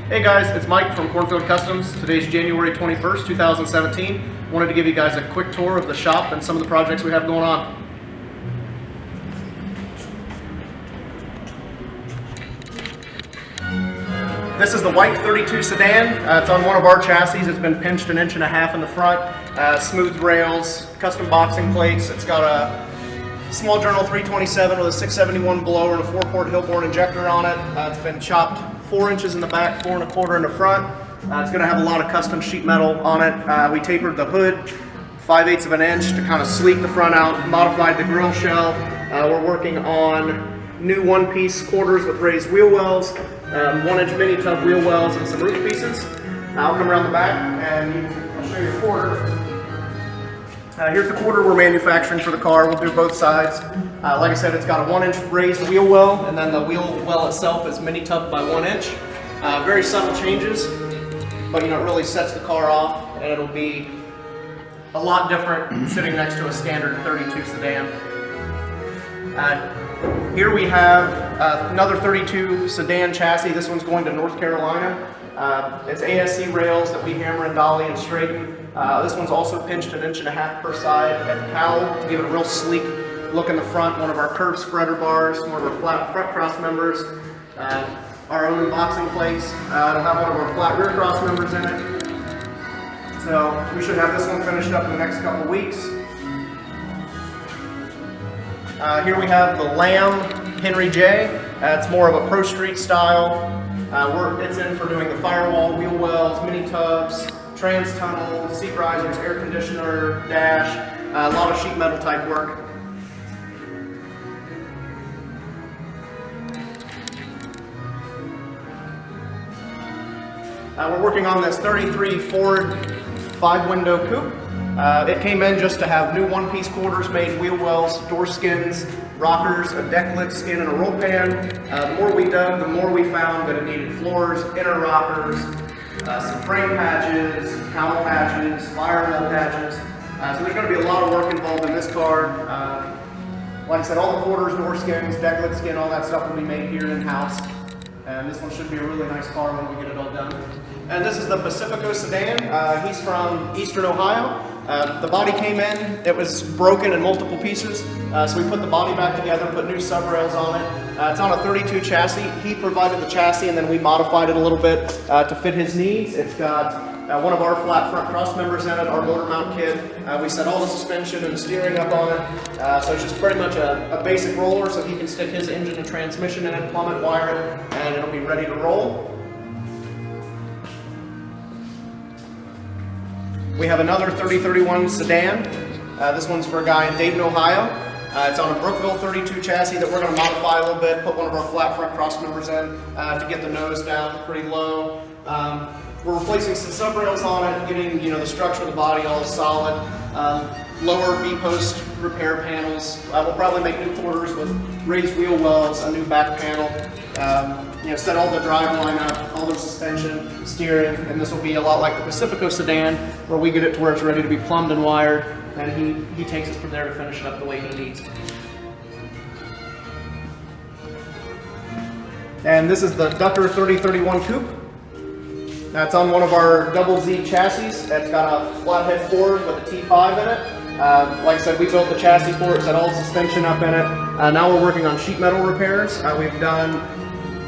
Hey guys, it's Mike from Cornfield Customs. Today's January 21st, 2017. Wanted to give you guys a quick tour of the shop and some of the projects we have going on. This is the white 32 sedan. It's on one of our chassis. It's been pinched 1.5 inches in the front. Smooth rails, custom boxing plates. It's got a small Journal 327 with a 671 blower and a 4-port Hillborn injector on it. It's been chopped 4 inches in the back, 4 1/4 in the front. It's going to have a lot of custom sheet metal on it. We tapered the hood 5/8 of an inch to kind of sleek the front out, modified the grill shell. We're working on new one-piece quarters with raised wheel wells, 1-inch mini tub wheel wells, and some roof pieces. I'll come around the back and I'll show you the quarter. Here's the quarter we're manufacturing for the car. We'll do both sides. Like I said, it's got a 1-inch raised wheel well, and then the wheel well itself is mini tubbed by 1 inch. Very subtle changes, but it really sets the car off, and it'll be a lot different sitting next to a standard 32 sedan. Here we have another 32 sedan chassis. This one's going to North Carolina. It's ASC rails that we hammer and dolly and straighten. This one's also pinched 1.5 inches per side at the cowl to give it a real sleek look in the front. One of our curved spreader bars, one of our flat front cross members, our own boxing plates. It'll have one of our flat rear cross members in it. So we should have this one finished up in the next couple weeks. Here we have the Lamb Henry J. It's more of a Pro Street style. It's in for doing the firewall, wheel wells, mini tubs, trans tunnel, seat risers, air conditioner, dash, a lot of sheet metal type work. We're working on this 33 Ford 5-window coupe. It came in just to have new one-piece quarters made, wheel wells, door skins, rockers, a deck lid skin, and a roll pan. The more we dug, the more we found that it needed floors, inner rockers, some frame patches, cowl patches, firewall patches. So there's going to be a lot of work involved in this car. Like I said, all the quarters, door skins, deck lid skin, all that stuff will be made here in-house. And this one should be a really nice car when we get it all done. And this is the Pacifico sedan. He's from Eastern Ohio. The body came in, it was broken in multiple pieces, so we put the body back together, put new sub rails on it. It's on a 32 chassis. He provided the chassis and then we modified it a little bit to fit his needs. It's got one of our flat front cross members in it, our motor mount kit. We set all the suspension and the steering up on it, so it's just pretty much a basic roller, so he can stick his engine and transmission in it, plumb it, wire it, and it'll be ready to roll. We have another 3031 sedan. This one's for a guy in Dayton, Ohio. It's on a Brookville 32 chassis that we're going to modify a little bit, put one of our flat front cross members in to get the nose down pretty low. We're replacing some sub rails on it, getting the structure of the body all solid. Lower B-post repair panels. We'll probably make new quarters with raised wheel wells, a new back panel. Set all the drive line up, all the suspension, steering, and this will be a lot like the Pacifico sedan, where we get it to where it's ready to be plumbed and wired, and he takes us from there to finish it up the way he needs. And this is the Ducker 3031 coupe. That's on one of our double Z chassis. It's got a flathead Ford with a T5 in it. Like I said, we built the chassis for it, set all the suspension up in it. Now we're working on sheet metal repairs. We've done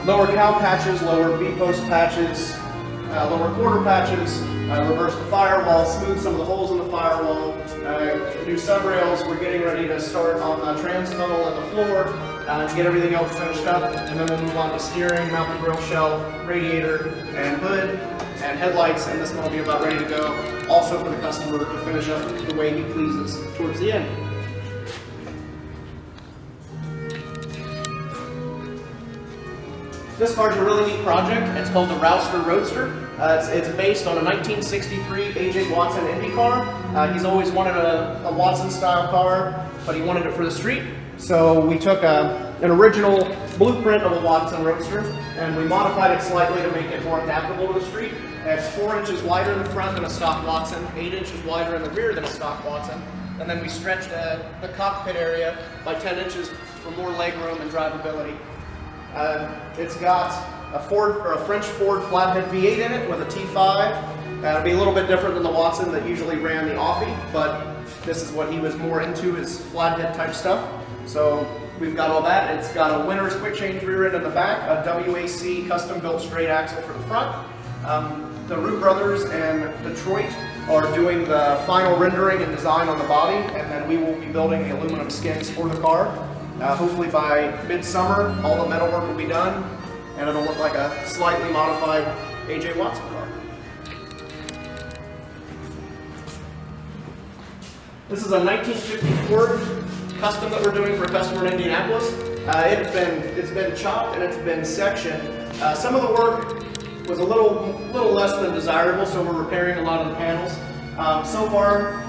lower cowl patches, lower B-post patches, lower quarter patches, reverse the firewall, smooth some of the holes in the firewall, new sub rails. We're getting ready to start on the trans tunnel and the floor to get everything else finished up, and then we'll move on to steering, mount the grill shelf, radiator, and hood, and headlights, and this one will be about ready to go, also for the customer to finish up the way he pleases towards the end. This car's a really neat project. It's called the Rouster Roadster. It's based on a 1963 A.J. Watson Indy car. He's always wanted a Watson-style car, but he wanted it for the street. So we took an original blueprint of a Watson Roadster, and we modified it slightly to make it more adaptable to the street. It's 4 inches wider in the front than a stock Watson, 8 inches wider in the rear than a stock Watson, and then we stretched the cockpit area by 10 inches for more leg room and drivability. It's got a French Ford flathead V8 in it with a T5. That'll be a little bit different than the Watson that usually ran the Offie, but this is what he was more into, is flathead type stuff. So we've got all that. It's got a Winner's quick change rear end in the back, a WAC custom built straight axle for the front. The Root Brothers in Detroit are doing the final rendering and design on the body, and then we will be building the aluminum skins for the car. Hopefully by midsummer, all the metal work will be done, and it'll look like a slightly modified A.J. Watson car. This is a 1950 Ford Custom that we're doing for a customer in Indianapolis. It's been chopped and it's been sectioned. Some of the work was a little less than desirable, so we're repairing a lot of the panels. So far,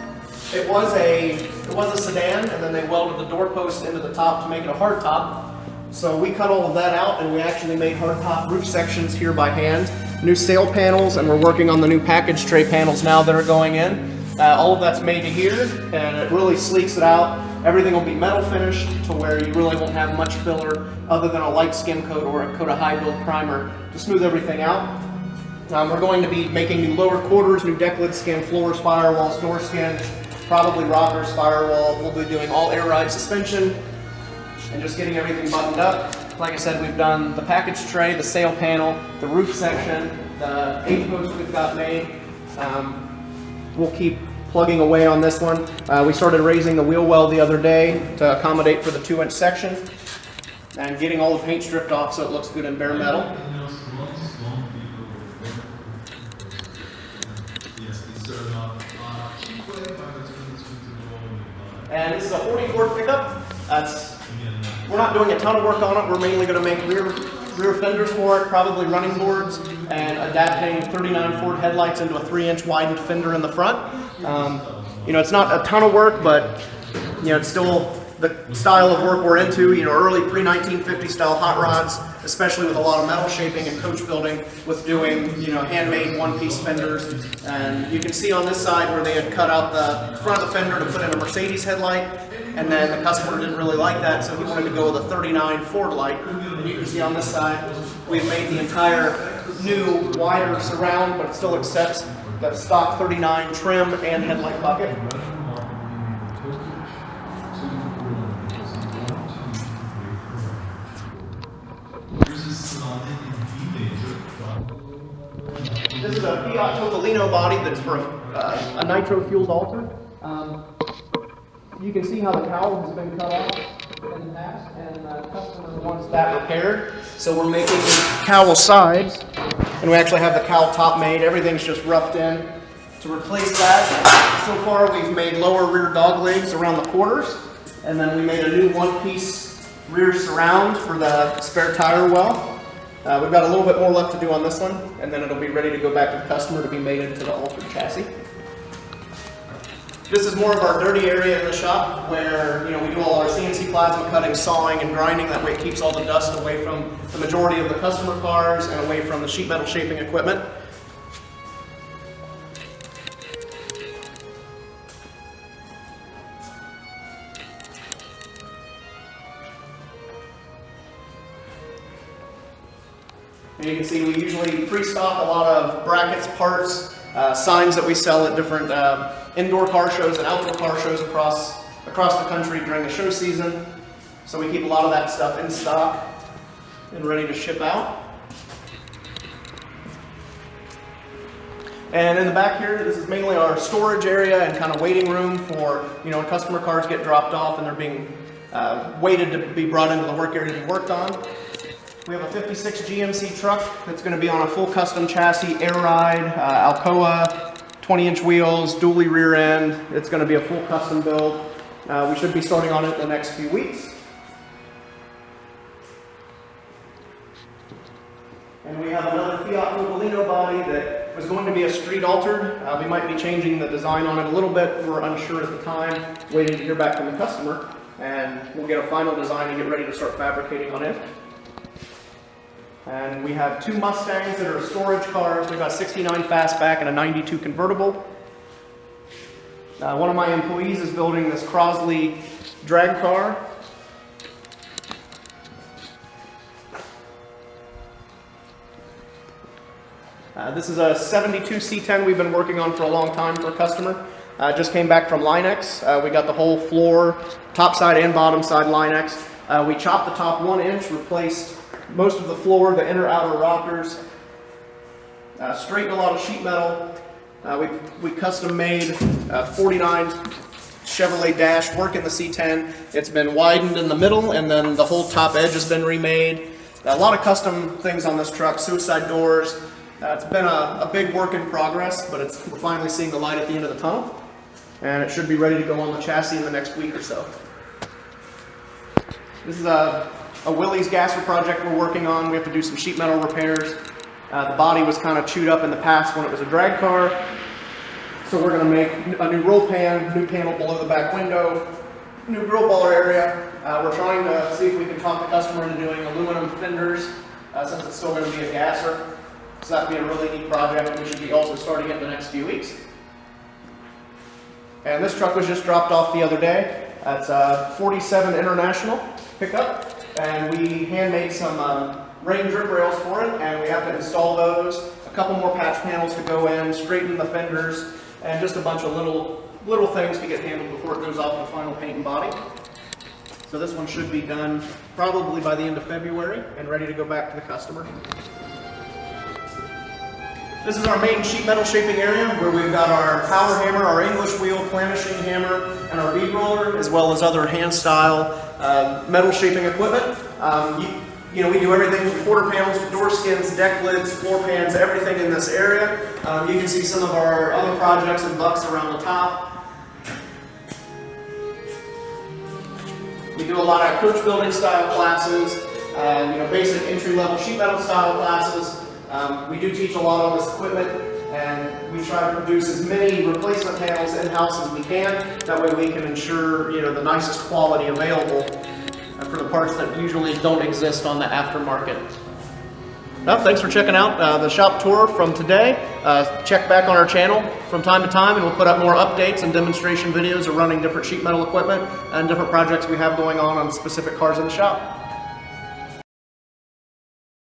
it was a sedan, and then they welded the door post into the top to make it a hard top. So we cut all of that out, and we actually made hard top roof sections here by hand. New sail panels, and we're working on the new package tray panels now that are going in. All of that's made to here, and it really sleeks it out. Everything will be metal finished to where you really won't have much filler other than a light skim coat or a coat of high build primer to smooth everything out. We're going to be making new lower quarters, new deck lid skin, floors, firewalls, door skins, probably rockers, firewall. We'll be doing all air ride suspension and just getting everything buttoned up. Like I said, we've done the package tray, the sail panel, the roof section, the 8-post we've got made. We'll keep plugging away on this one. We started raising the wheel well the other day to accommodate for the 2-inch section and getting all the paint stripped off so it looks good in bare metal. And this is a 44 pickup. We're not doing a ton of work on it. We're mainly going to make rear fenders for it, probably running boards, and adapting 39 Ford headlights into a 3-inch widened fender in the front. You know, it's not a ton of work, but you know, it's still the style of work we're into. You know, early pre-1950 style hot rods, especially with a lot of metal shaping and coach building, with doing, you know, handmade one-piece fenders. And you can see on this side where they had cut out the front of the fender to put in a Mercedes headlight, and then the customer didn't really like that, so he wanted to go with a 39 Ford light. And you can see on this side, we've made the entire new wider surround, but it still accepts the stock 39 trim and headlight bucket. This is a Fiat Topolino body that's for a nitro-fueled altar. You can see how the cowl has been cut off in the past, and the customer wants that repaired. So we're making the cowl sides, and we actually have the cowl top made. Everything's just roughed in. To replace that, so far we've made lower rear dog legs around the quarters, and then we made a new one-piece rear surround for the spare tire well. We've got a little bit more left to do on this one, and then it'll be ready to go back to the customer to be made into the altered chassis. This is more of our dirty area in the shop where, you know, we do all our CNC plasma cutting, sawing, and grinding. That way it keeps all the dust away from the majority of the customer cars and away from the sheet metal shaping equipment. And you can see we usually pre-stock a lot of brackets, parts, signs that we sell at different indoor car shows and outdoor car shows across the country during the show season. So we keep a lot of that stuff in stock and ready to ship out. And in the back here, this is mainly our storage area and kind of waiting room for, you know, when customer cars get dropped off and they're being waited to be brought into the work area to be worked on. We have a 56 GMC truck that's going to be on a full custom chassis, air ride, Alcoa, 20-inch wheels, dually rear end. It's going to be a full custom build. We should be starting on it in the next few weeks. And we have another Fiat Topolino body that was going to be a street altered. We might be changing the design on it a little bit. We're unsure at the time, waiting to hear back from the customer. And we'll get a final design and get ready to start fabricating on it. And we have two Mustangs that are storage cars. We've got a 69 fastback and a 92 convertible. One of my employees is building this Crosley drag car. This is a 72 C10 we've been working on for a long time for a customer. Just came back from Line-X. We got the whole floor, top side and bottom side Line-X. We chopped the top 1 inch, replaced most of the floor, the inner outer rockers, straightened a lot of sheet metal. We custom made 49 Chevrolet dash work in the C10. It's been widened in the middle, and then the whole top edge has been remade. A lot of custom things on this truck, suicide doors. It's been a big work in progress, but we're finally seeing the light at the end of the tunnel, and it should be ready to go on the chassis in the next week or so. This is a Whitley's gasser project we're working on. We have to do some sheet metal repairs. The body was kind of chewed up in the past when it was a drag car. So we're going to make a new roll pan, new panel below the back window, new grill baller area. We're trying to see if we can talk the customer into doing aluminum fenders since it's still going to be a gasser. So that'd be a really neat project. We should be also starting it in the next few weeks. And this truck was just dropped off the other day. It's a 47 International pickup, and we handmade some rain drip rails for it, and we have to install those. A couple more patch panels to go in, straighten the fenders, and just a bunch of little things to get handled before it goes off the final paint and body. So this one should be done probably by the end of February and ready to go back to the customer. This is our main sheet metal shaping area where we've got our power hammer, our English wheel, planishing hammer, and our bead roller, as well as other hand style metal shaping equipment. You know, we do everything from quarter panels to door skins, deck lids, floor pans, everything in this area. You can see some of our other projects and bucks around the top. We do a lot of coach building style classes, you know, basic entry-level sheet metal style classes. We do teach a lot on this equipment, and we try to produce as many replacement panels in-house as we can. That way we can ensure, you know, the nicest quality available for the parts that usually don't exist on the aftermarket. Well, thanks for checking out the shop tour from today. Check back on our channel from time to time, and we'll put up more updates and demonstration videos of running different sheet metal equipment and different projects we have going on specific cars in the shop.